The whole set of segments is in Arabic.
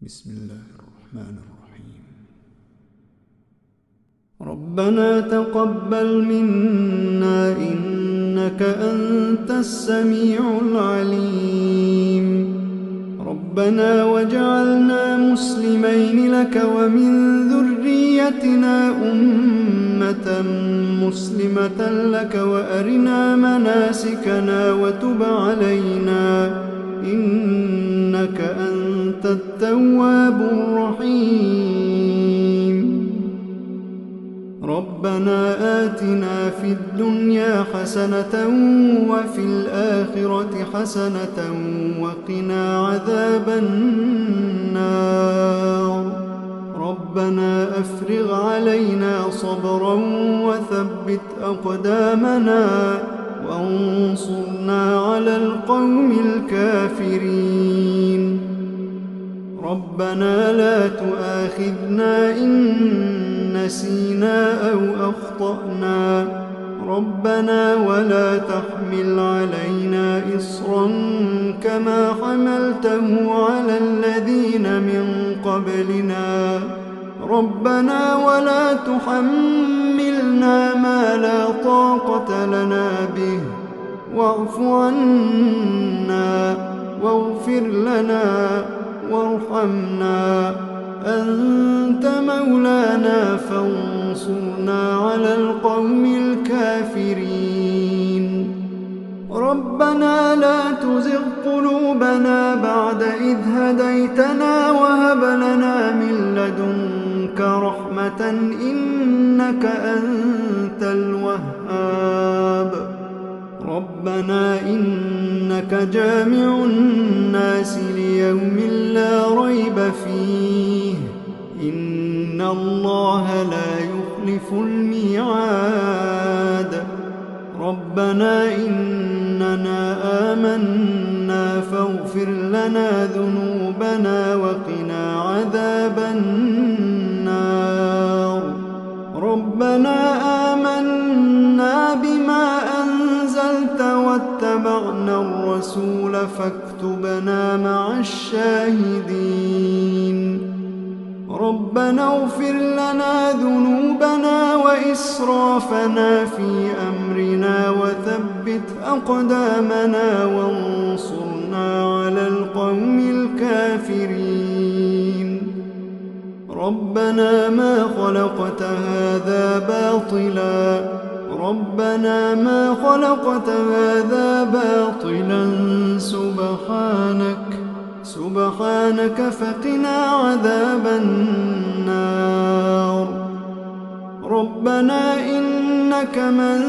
بسم الله الرحمن الرحيم. ربنا تقبل منا إنك أنت السميع العليم. ربنا واجعلنا مسلمين لك ومن ذريتنا أمة مسلمة لك وأرنا مناسكنا وتب علينا إنك أنت التواب الرحيم. ربنا آتنا في الدنيا حسنة وفي الآخرة حسنة وقنا عذاب النار. ربنا أفرغ علينا صبرا وثبت أقدامنا وانصرنا على القوم الكافرين. ربنا لا تؤاخذنا إن نسينا أو أخطأنا. ربنا ولا تحمل علينا إصرا كما حملته على الذين من قبلنا. ربنا ولا تحملنا ما لا طاقة لنا به واعف عنا واغفر لنا وارحمنا أنت مولانا فانصرنا على القوم الكافرين. ربنا لا تزغ قلوبنا بعد إذ هديتنا وهب لنا من لدنك رحمة إنك أنت الوهاب. ربنا إنك جامع الناس ليوم لا ريب فيه إن الله لا يخلف الميعاد. ربنا إننا آمنا فاغفر لنا ذنوبنا وقنا عذاب النار. ربنا آمنا بما أنزلت واتبعنا الرسول فاكتبنا مع الشاهدين. ربنا اغفر لنا ذنوبنا وإسرافنا في أمرنا وثبت أقدامنا وانصرنا على القوم الكافرين. ربنا ما خلقت هذا باطلا. ربنا ما خلقت هذا باطلا سبحانك فقنا عذاب النار. ربنا إنك من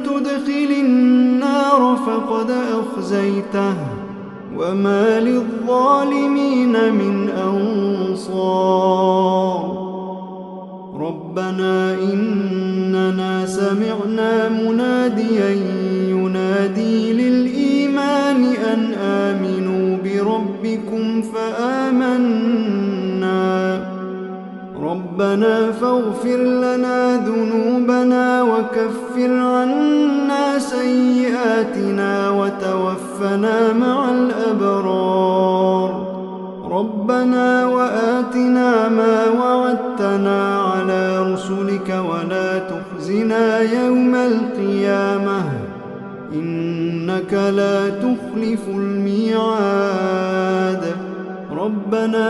تدخل النار فقد أخزيته وما للظالمين من أنصار. ربنا إننا سمعنا مناديا ينادي للإيمان أن آمنوا بربكم فآمنا. ربنا فاغفر لنا ذنوبنا وكفر عنا سيئاتنا وتوفنا مع الأبرار. ربنا وآتنا ما وعدتنا على رسلك ولا تخزنا يوم القيامة إنك لا تخلف الميعاد. ربنا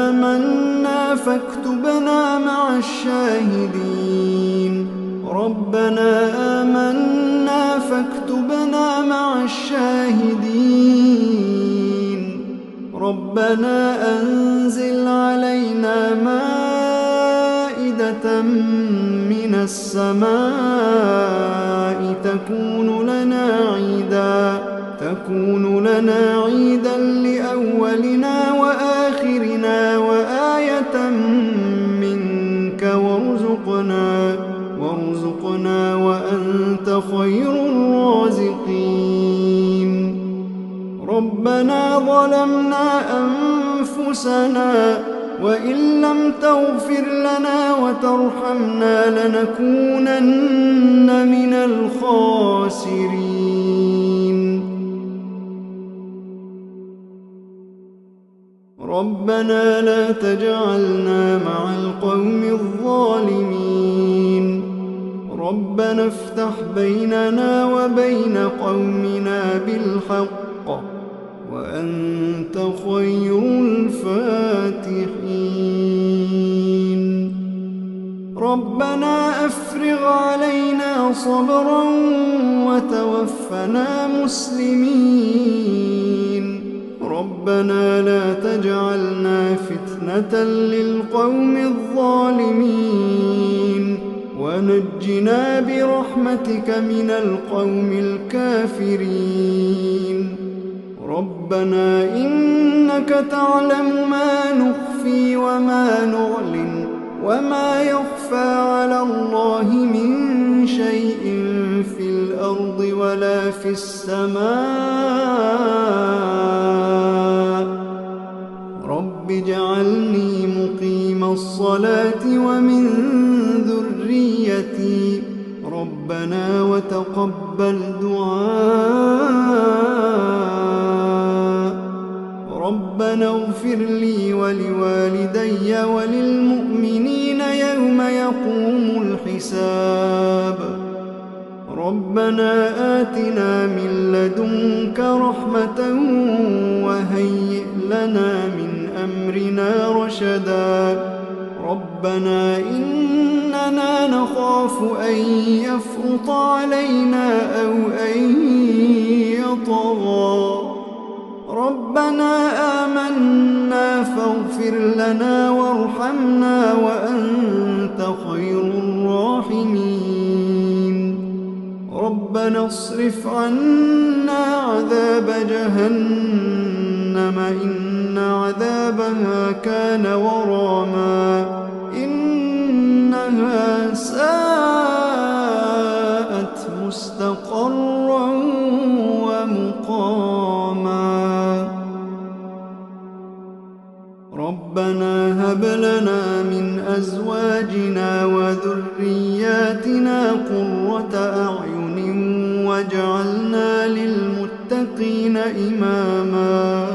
آمنا فاكتبنا مع الشاهدين. ربنا آمنا فاكتبنا مع الشاهدين. ربنا أنزل علينا مائدة من السماء تكون لنا عيدا لأولنا وآخرنا وآية منك وارزقنا وأنت خير الرازقين. ربنا ظلمنا أنفسنا وإن لم تغفر لنا وترحمنا لنكونن من الخاسرين. ربنا لا تجعلنا مع القوم الظالمين ربنا افتح بيننا وبين قومنا بالحق وأنت خير الفاتحين ربنا أفرغ علينا صبرا وتوفنا مسلمين ربنا لا تجعلنا فتنة للقوم الظالمين ونجنا برحمتك من القوم الكافرين ربنا إنك تعلم ما نخفي وما نعلن وما يخفى على الله من شيء في الأرض ولا في السماء رب اجعلني مقيم الصلاة ومن ذريتي ربنا وتقبل دعاء ربنا اغفر لي ولوالدي وللمؤمنين يوم يقوم الحساب ربنا آتنا من لدنك رحمة وهيئ لنا من أمرنا رشدا ربنا إننا نخاف أن يفرط علينا أو أن يطغى ربنا آمنا فاغفر لنا وارحمنا وأنت خير الراحمين ربنا اصرف عنا عذاب جهنم إن عذابها كان غراما إنها ساءت مستقرا ومقاما ربنا هب لنا من أزواجنا وذرياتنا قرة أعين واجعلنا للمتقين إماما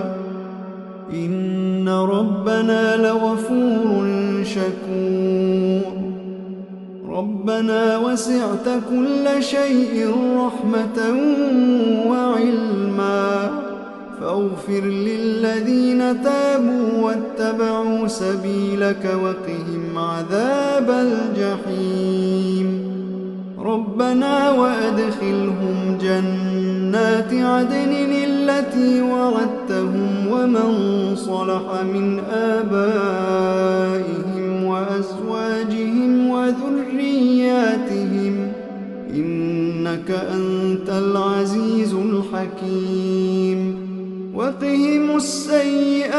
إن ربنا لغفور شكور ربنا وسعت كل شيء رحمة وعلما فاغفر للذين تابوا واتبعوا سبيلك وقهم عذاب الجحيم ربنا وأدخلهم جنات عدن التي وعدتهم ومن صلح من آبائهم وأزواجهم وذرياتهم إنك أنت العزيز الحكيم وقهم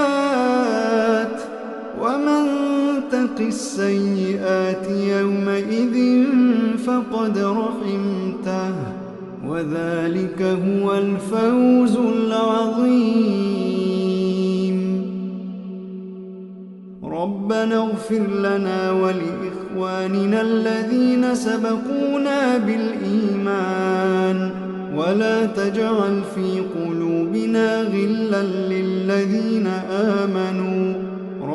السيئات ومن تق السيئات يومئذ فقد رحمته وذلك هو الفوز العظيم ربنا اغفر لنا ولإخواننا الذين سبقونا بالإيمان ولا تجعل في قلوبنا غلا للذين آمنوا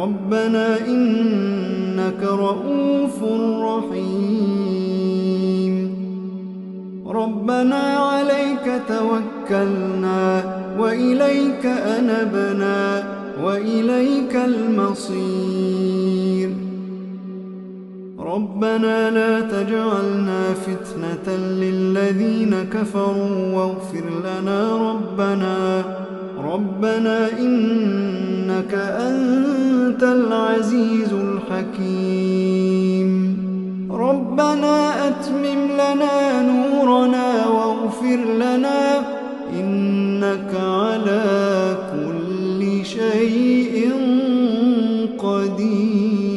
ربنا إنك رؤوف رحيم ربنا عليك توكلنا وإليك أنبنا وإليك المصير ربنا لا تجعلنا فتنة للذين كفروا واغفر لنا ربنا إنك أنت العزيز الحكيم ربنا أتمم لنا نورنا واغفر لنا إنك على كل شيء قدير.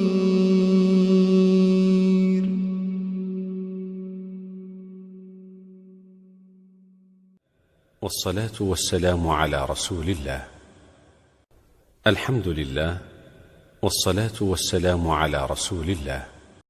والصلاة والسلام على رسول الله. الحمد لله، والصلاة والسلام على رسول الله